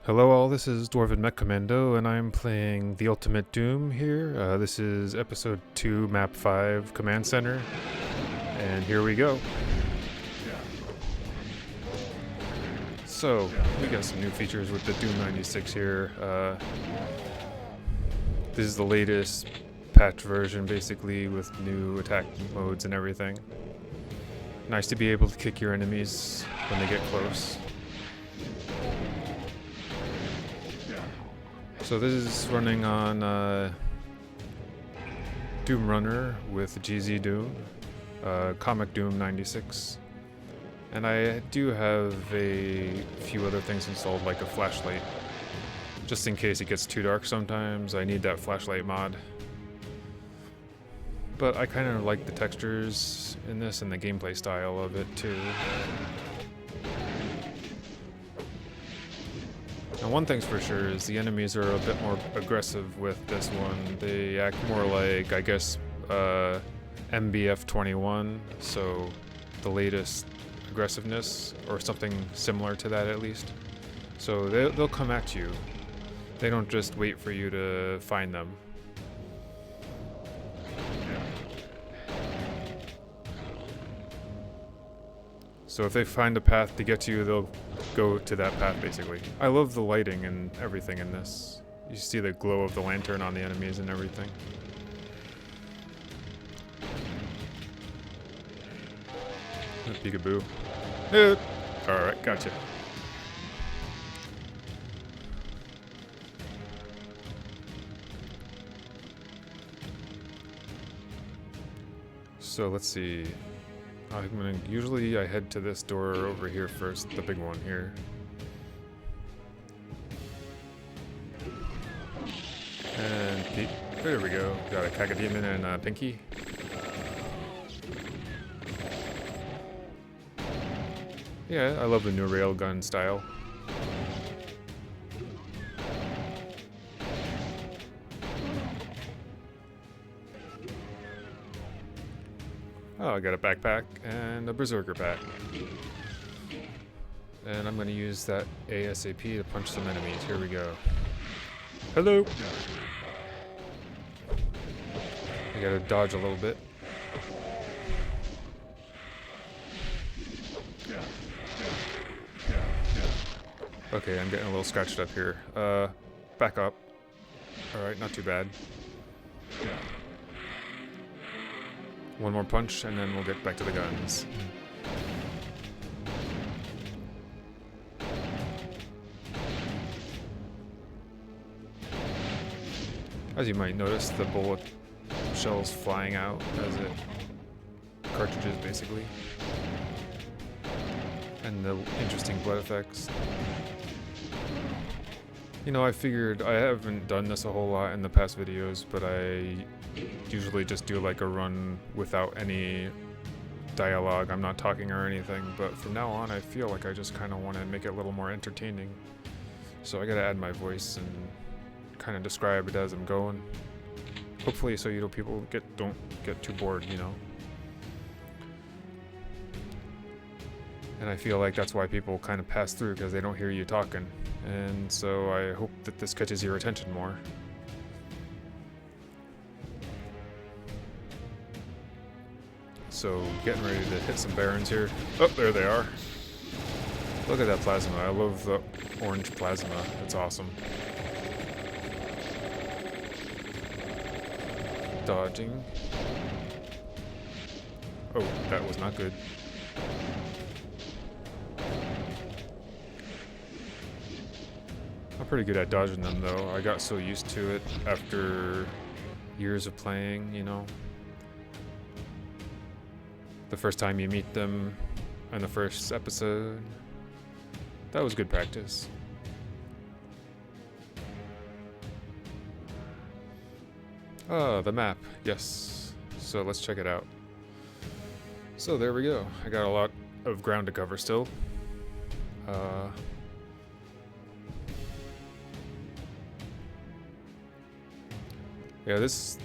Hello all, this is Dwarven Mech Commando, and I'm playing the Ultimate Doom here. This is Episode 2, Map 5, Command Center, and here we go. So, we got some new features with the Doom 96 here. This is the latest patch version, basically, with new attack modes and everything. Nice to be able to kick your enemies when they get close. So this is running on Doom Runner with GZ Doom, Comic Doom 96. And I do have a few other things installed, like a flashlight. Just in case it gets too dark sometimes, I need that flashlight mod. But I kind of like the textures in this and the gameplay style of it too. And one thing's for sure is the enemies are a bit more aggressive with this one. They act more like, I guess, MBF 21, so the latest aggressiveness, or something similar to that at least. So they'll come at you. They don't just wait for you to find them. So if they find a path to get to you, they'll go to that path, basically. I love the lighting and everything in this. You see the glow of the lantern on the enemies and everything. Peekaboo. Alright, gotcha. So let's see. Usually I head to this door over here first, the big one here. And peek. There we go. Got a Cacodemon and a Pinky. Yeah, I love the new railgun style. Oh, I got a backpack and a berserker pack. And I'm going to use that ASAP to punch some enemies. Here we go. Hello! I gotta dodge a little bit. Okay, I'm getting a little scratched up here. Back up. Alright, not too bad. One more punch, and then we'll get back to the guns. As you might notice, the bullet shells flying out as it cartridges, basically. And the interesting blood effects. You know, I figured I haven't done this a whole lot in the past videos, but I usually just do like a run without any dialogue. I'm not talking or anything, but from now on I feel like I just kind of want to make it a little more entertaining. So I gotta add my voice and kind of describe it as I'm going. Hopefully so people don't get too bored, you know. And I feel like that's why people kind of pass through, because they don't hear you talking. And so I hope that this catches your attention more. So getting ready to hit some barons here. Oh, there they are. Look at that plasma. I love the orange plasma. It's awesome. Dodging. Oh, that was not good. I'm pretty good at dodging them though. I got so used to it after years of playing, you know. The first time you meet them in the first episode, that was good practice. Oh, the map, yes. So let's check it out. So there we go. I got a lot of ground to cover still. Yeah, this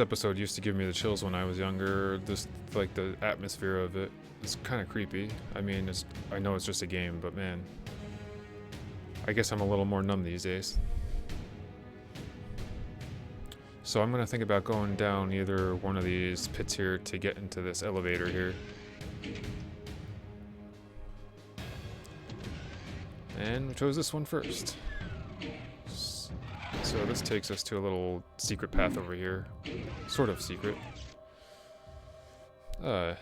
episode used to give me the chills when I was younger. Like the atmosphere of it is kind of creepy. I mean, I know it's just a game, but man, I guess I'm a little more numb these days. So I'm gonna think about going down either one of these pits here to get into this elevator here. And we chose this one first. So this takes us to a little secret path over here. Sort of secret. I'm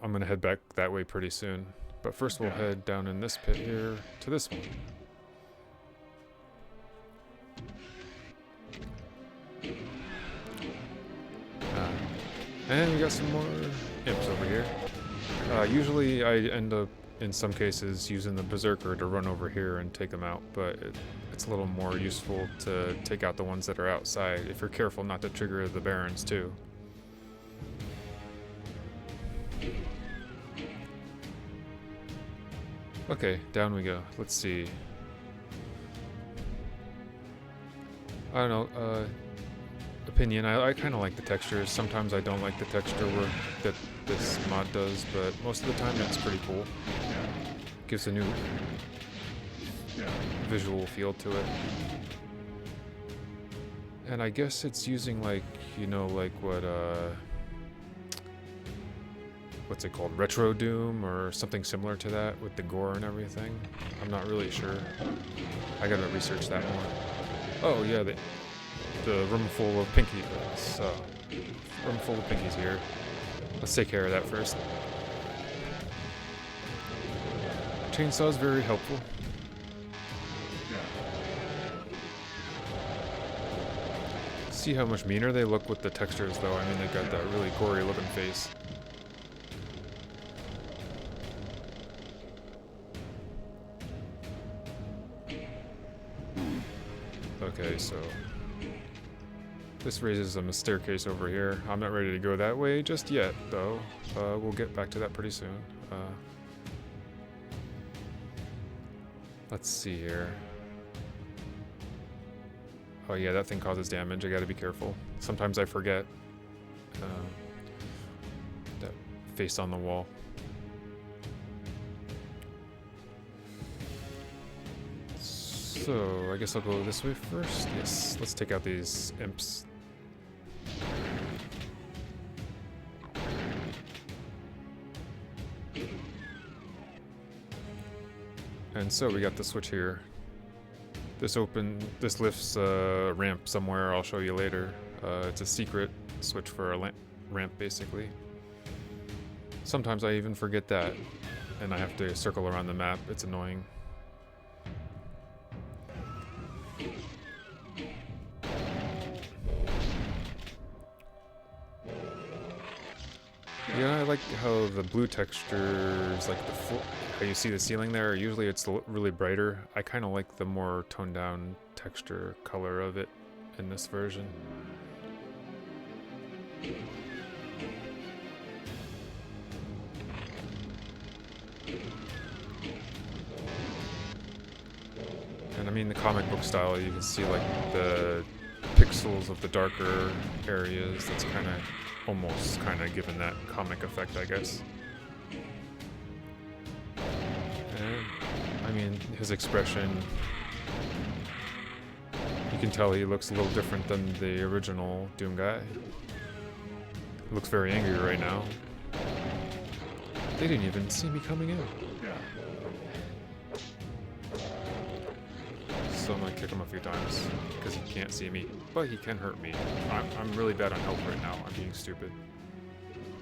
gonna head back that way pretty soon. But first we'll head down in this pit here to this one. And we got some more imps over here. Usually I end up, in some cases, using the berserker to run over here and take them out, but it's a little more useful to take out the ones that are outside, if you're careful not to trigger the barons too. Okay, down we go. Let's see. I don't know, opinion. I kind of like the textures. Sometimes I don't like the texture work that this mod does, but most of the time it's pretty cool. Gives a new visual feel to it. And I guess it's using like, you know, like what's it called? Retro Doom or something similar to that with the gore and everything. I'm not really sure. I gotta research that more. Oh yeah, the room full of pinkies. Room full of pinkies here. Let's take care of that first. Chainsaw is very helpful. See how much meaner they look with the textures though. I mean, they got that really gory looking face. Okay, so this raises a staircase over here. I'm not ready to go that way just yet, though. We'll get back to that pretty soon. Let's see here. Oh yeah, that thing causes damage. I gotta be careful. Sometimes I forget. That face on the wall. So, I guess I'll go this way first. Yes, let's take out these imps. And so we got the switch here. This lifts a ramp somewhere, I'll show you later. It's a secret switch for a ramp, basically. Sometimes I even forget that, and I have to circle around the map. It's annoying. Yeah, I like how the blue textures, like how you see the ceiling there, usually it's really brighter. I kind of like the more toned down texture color of it in this version. And I mean the comic book style, you can see like the pixels of the darker areas. That's kind of almost given that comic effect, I guess. And I mean, his expression, you can tell he looks a little different than the original Doom guy. He looks very angry right now. They didn't even see me coming in. So I'm gonna kick him a few times because he can't see me, but he can hurt me. I'm really bad on health right now. I'm being stupid.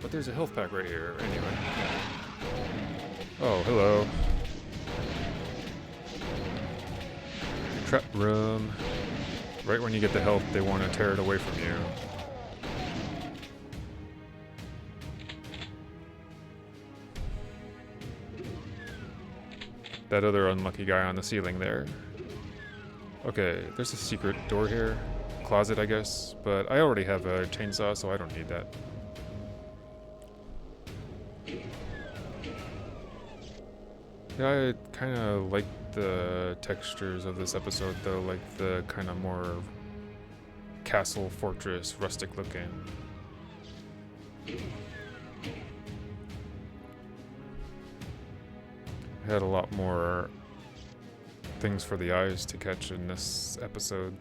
But there's a health pack right here anyway. Oh, hello. Trap room. Right when you get the health, they want to tear it away from you. That other unlucky guy on the ceiling there. Okay, there's a secret door here. Closet, I guess. But I already have a chainsaw, so I don't need that. Yeah, I kind of like the textures of this episode, though. Like the kind of more castle, fortress, rustic looking. Had a lot more things for the eyes to catch in this episode.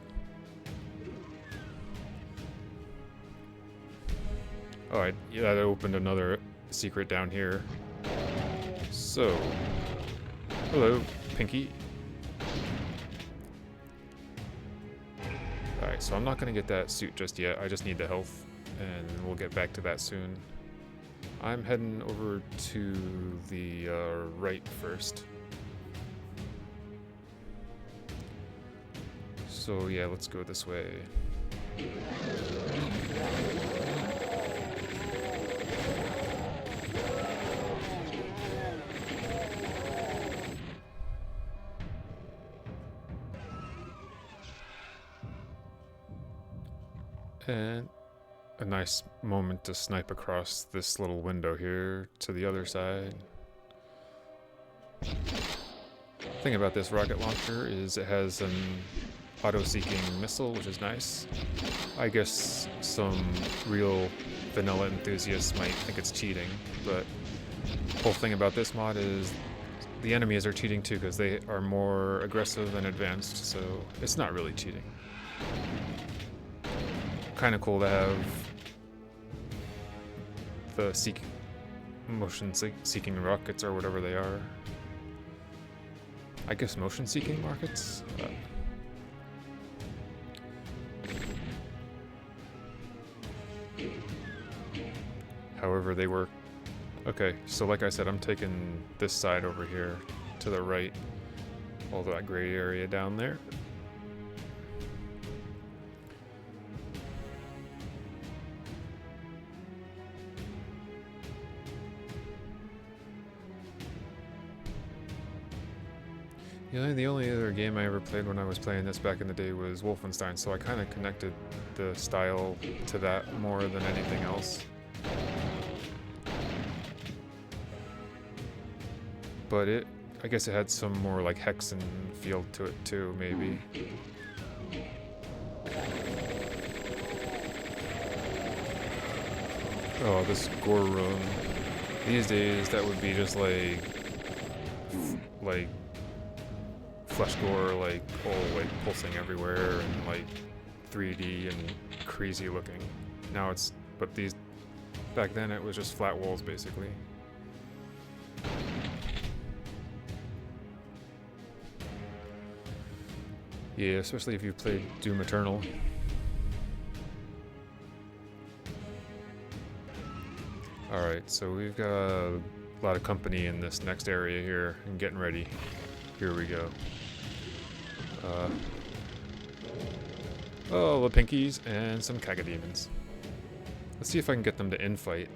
Oh, yeah, that opened another secret down here. So, hello, Pinky. Alright, so I'm not going to get that suit just yet. I just need the health, and we'll get back to that soon. I'm heading over to the right first. So yeah, let's go this way. And a nice moment to snipe across this little window here to the other side. Thing about this rocket launcher is it has an auto-seeking missile, which is nice. I guess some real vanilla enthusiasts might think it's cheating, but the whole thing about this mod is the enemies are cheating too because they are more aggressive and advanced, so it's not really cheating. Kind of cool to have the motion-seeking rockets or whatever they are. I guess motion-seeking rockets? However they work. Okay, so like I said, I'm taking this side over here to the right. All that gray area down there. Yeah, the only other game I ever played when I was playing this back in the day was Wolfenstein, so I kind of connected the style to that more than anything else. But I guess it had some more like Hexen feel to it too, maybe. Oh, this gore room. These days, that would be just like flesh gore, like pulsing everywhere and like 3D and crazy looking. Now it's, but back then it was just flat walls basically. Yeah, especially if you played Doom Eternal. Alright, so we've got a lot of company in this next area here and getting ready. Here we go. Oh, the Pinkies and some Cagademons. Let's see if I can get them to infight.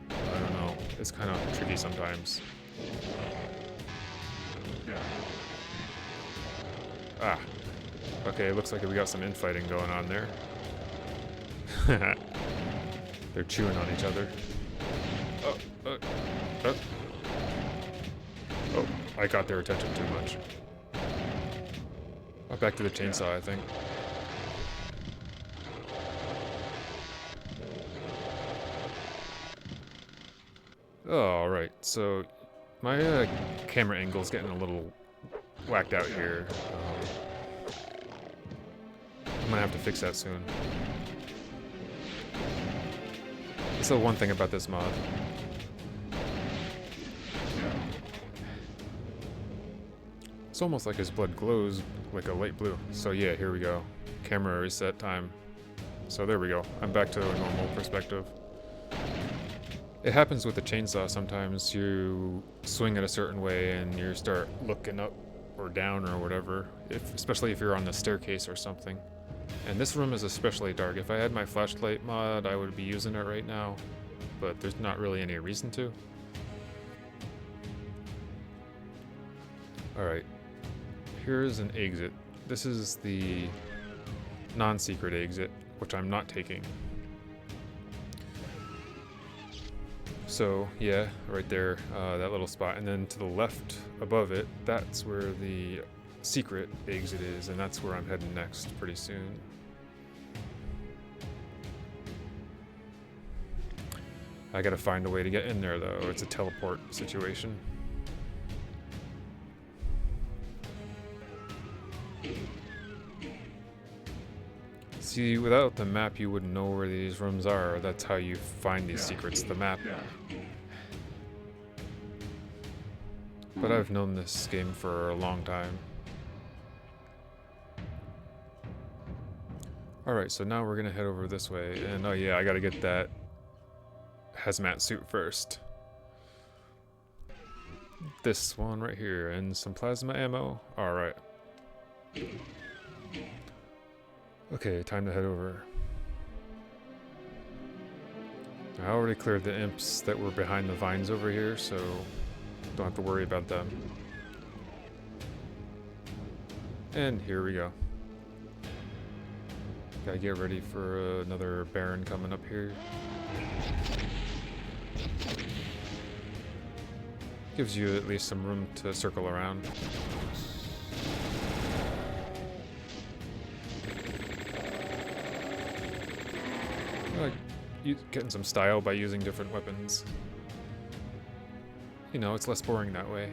I don't know. It's kind of tricky sometimes. Ah. Okay, looks like we got some infighting going on there. They're chewing on each other. Oh, I got their attention too much. Oh, back to the chainsaw, I think. Oh, alright, so my camera angle's getting a little whacked out here. I'm gonna have to fix that soon. That's the one thing about this mod. It's almost like his blood glows like a light blue. So yeah, here we go. Camera reset time. So there we go. I'm back to a normal perspective. It happens with the chainsaw sometimes. You swing it a certain way and you start looking up or down or whatever, especially if you're on the staircase or something. And this room is especially dark. If I had my flashlight mod, I would be using it right now, but there's not really any reason to. Alright, here's an exit. This is the non-secret exit, which I'm not taking. So yeah, right there, that little spot, and then to the left above it, that's where the secret exit is, and that's where I'm heading next pretty soon. I gotta find a way to get in there though. It's a teleport situation. See, without the map, you wouldn't know where these rooms are. That's how you find these secrets, the map. But I've known this game for a long time. Alright, so now we're gonna head over this way. And oh yeah, I gotta get that hazmat suit first. This one right here, and some plasma ammo. Alright. Okay, time to head over. I already cleared the imps that were behind the vines over here, so don't have to worry about them. And here we go. Gotta get ready for another Baron coming up here. Gives you at least some room to circle around. Getting some style by using different weapons. You know, it's less boring that way.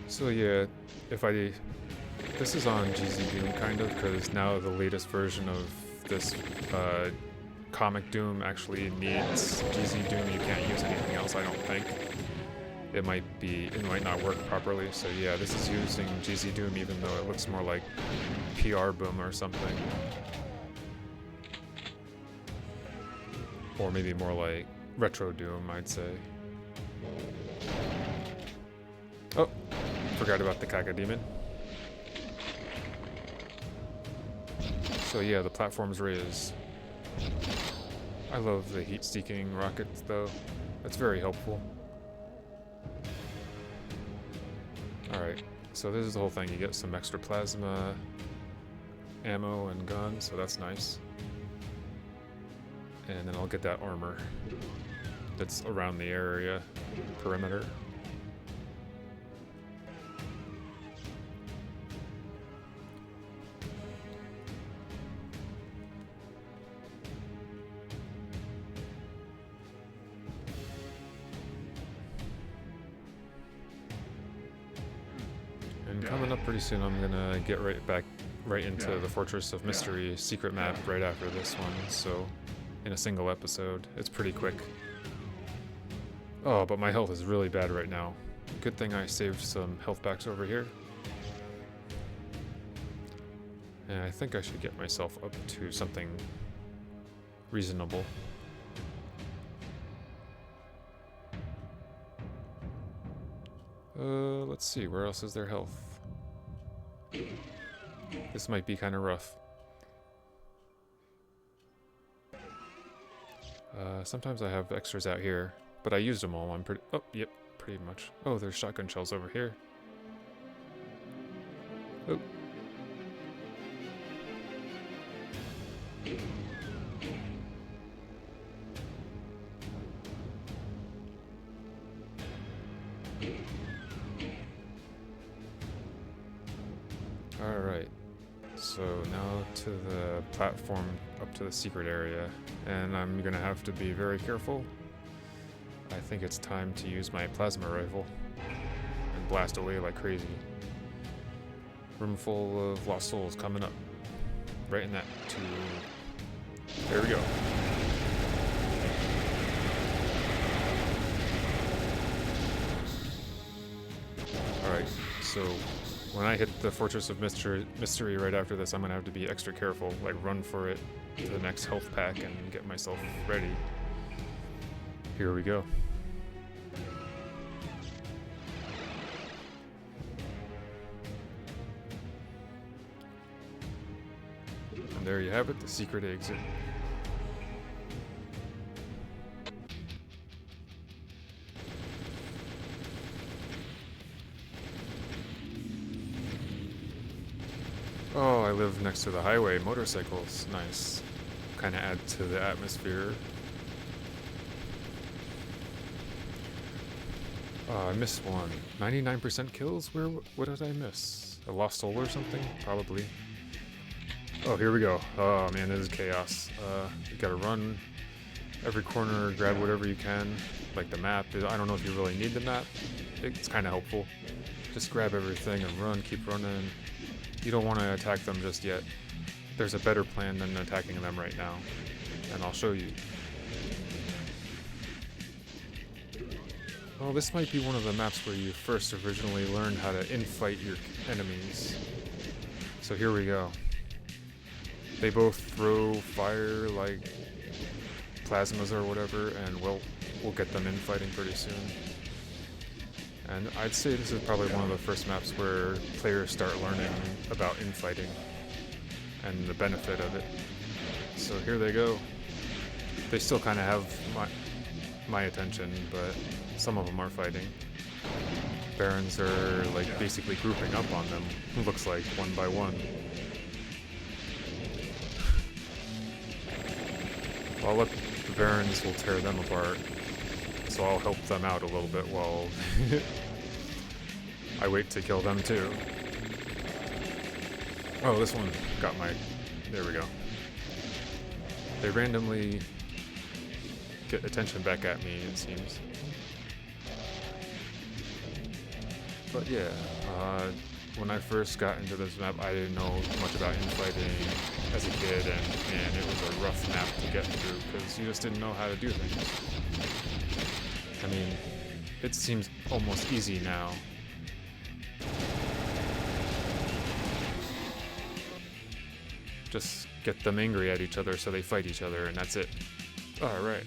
So yeah, this is on GZ Doom kind of, because now the latest version of this comic Doom actually needs GZ Doom. You can't use anything else, I don't think. It might not work properly, so yeah, this is using GZ Doom even though it looks more like PR Boom or something. Or maybe more like Retro Doom, I'd say. Oh, forgot about the Cacodemon. So yeah, the platform's raised. I love the heat-seeking rockets though. That's very helpful. Alright, so this is the whole thing. You get some extra plasma ammo and guns, so that's nice. And then I'll get that armor that's around the area, perimeter. And coming up pretty soon, I'm gonna get right into the Fortress of Mystery secret map right after this one, so in a single episode. It's pretty quick. Oh, but my health is really bad right now. Good thing I saved some health packs over here. And I think I should get myself up to something reasonable. Let's see, where else is there health? This might be kind of rough. Sometimes I have extras out here, but I used them all. Oh, yep, pretty much. Oh, there's shotgun shells over here. Oh. Alright, so now to the platform up to the secret area, and I'm gonna have to be very careful. I think it's time to use my plasma rifle and blast away like crazy. Room full of lost souls coming up. Right in that tube. There we go. Alright, so when I hit the Fortress of Mystery right after this, I'm gonna have to be extra careful, like run for it to the next health pack and get myself ready. Here we go. And there you have it, the secret exit. Oh, I live next to the highway. Motorcycles. Nice. Kind of add to the atmosphere. Oh, I missed one. 99% kills? What did I miss? A lost soul or something? Probably. Oh, here we go. Oh man, this is chaos. We gotta run Every corner, grab whatever you can, like the map. I don't know if you really need the map. It's kind of helpful. Just grab everything and run, keep running. You don't want to attack them just yet. There's a better plan than attacking them right now, and I'll show you. Well, this might be one of the maps where you first originally learned how to infight your enemies. So here we go. They both throw fire like plasmas or whatever, and we'll get them infighting pretty soon. And I'd say this is probably one of the first maps where players start learning about infighting and the benefit of it. So here they go. They still kind of have my attention, but some of them are fighting. Barons are like basically grouping up on them. Looks like one by one. Well, look, the Barons will tear them apart, so I'll help them out a little bit while I wait to kill them too. Oh, this one got my... There we go. They randomly get attention back at me, it seems. But yeah, when I first got into this map, I didn't know much about infighting as a kid, and it was a rough map to get through because you just didn't know how to do things. I mean, it seems almost easy now. Just get them angry at each other so they fight each other, and that's it. Alright.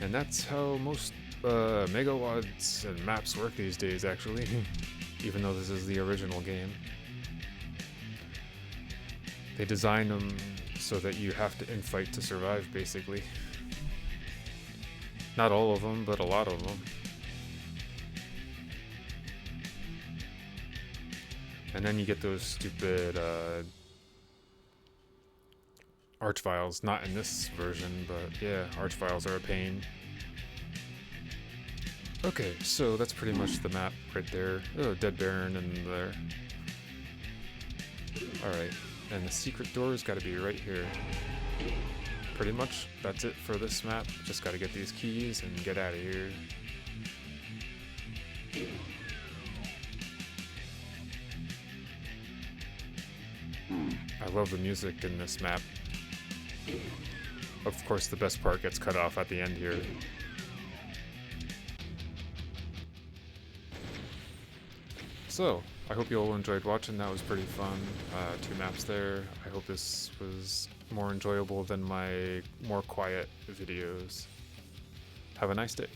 And that's how most megawads and maps work these days, actually. Even though this is the original game. They design them so that you have to infight to survive, basically. Not all of them, but a lot of them. And then you get those stupid arch files, not in this version, but yeah, arch files are a pain. Okay, so that's pretty much the map right there. Oh, dead Baron in there. Alright, and the secret door's gotta be right here. Pretty much, that's it for this map. Just gotta get these keys and get out of here. I love the music in this map. Of course, the best part gets cut off at the end here. So, I hope you all enjoyed watching. That was pretty fun. 2 maps there. I hope this was more enjoyable than my more quiet videos. Have a nice day.